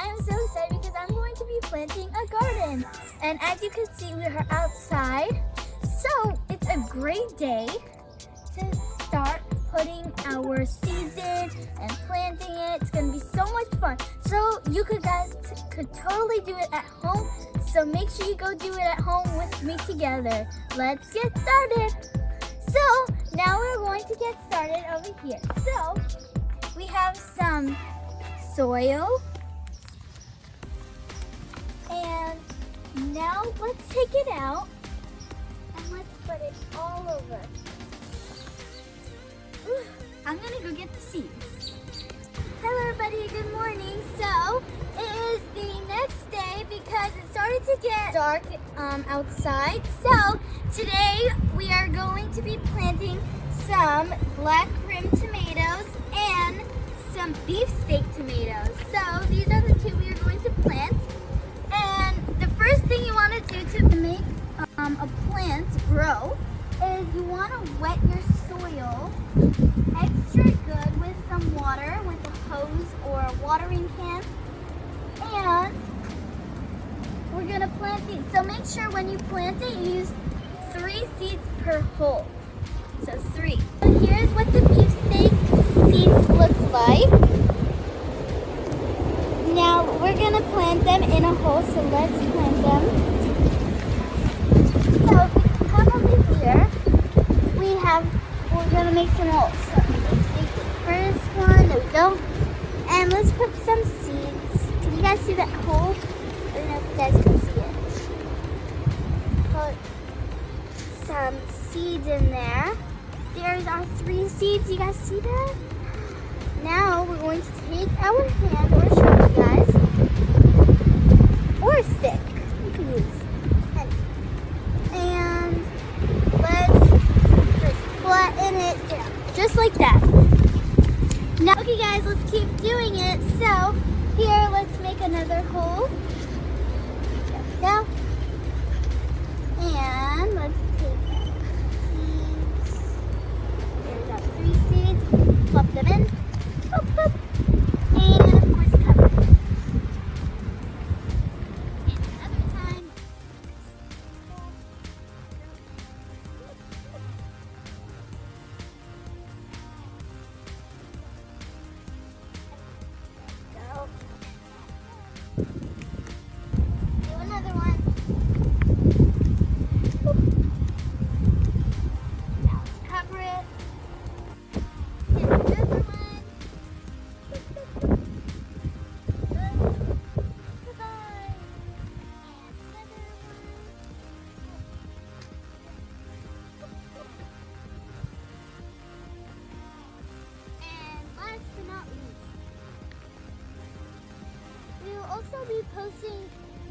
I am so excited because I'm going to be planting a garden. And as you can see, we are outside. So it's a great day to start putting our seeds in and planting it. It's gonna be so much fun. So you guys could totally do it at home. So make sure you go do it at home with me together. Let's get started. So now we're going to get started over here. So we have some soil. And now let's take it out and let's put it all over. I'm gonna go get the seeds. Hello everybody, good morning. So it is the next day because it started to get dark outside. So today we are going to be planting some black rim tomatoes and some beefsteak tomatoes. So these are the two we are going to plant. And the first thing you want to do to make a plant grow is you want to wet your soil extra good with some water, with a hose or a watering can. And we're going to plant these. So make sure when you plant it, you use 3 seeds per hole. So 3. So here's what the beefsteak seeds look like. Now we're going to plant them in a hole, so let's plant them. So if you come over here, we're going to make some holes. So let's make the first one, there we go. And let's put some seeds. Can you guys see that hole? I don't know if you guys can see it. Put some seeds in there. There's our 3 seeds, you guys see that? Now we're going to take our hand or show you guys, or a stick, you can use, and let's just flatten it down, just like that. Now, okay guys, let's keep doing it. So here, let's make another hole. There we go. And let's take our seeds. There's our 3 seeds. Plop them in. Boop, boop. And of course cover it. And another time. Go. Do another one. Boop. Now let's cover it. And another one. We will also be posting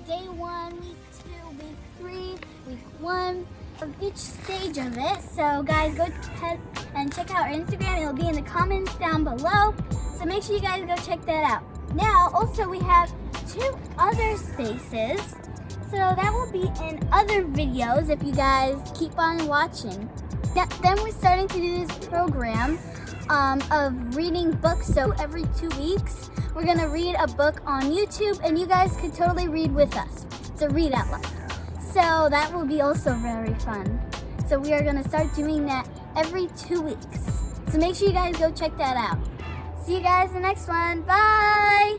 day 1, week 2, week 3, week 1 of each stage of it. So guys, go ahead and check out our Instagram. It'll be in the comments down below. So make sure you guys go check that out. Now, also we have 2 other spaces. So that will be in other videos if you guys keep on watching. Then we're starting to do this program of reading books. So every 2 weeks, we're gonna read a book on YouTube and you guys could totally read with us. So read out loud. So that will be also very fun. So we are gonna start doing that every 2 weeks. So make sure you guys go check that out. See you guys in the next one. Bye!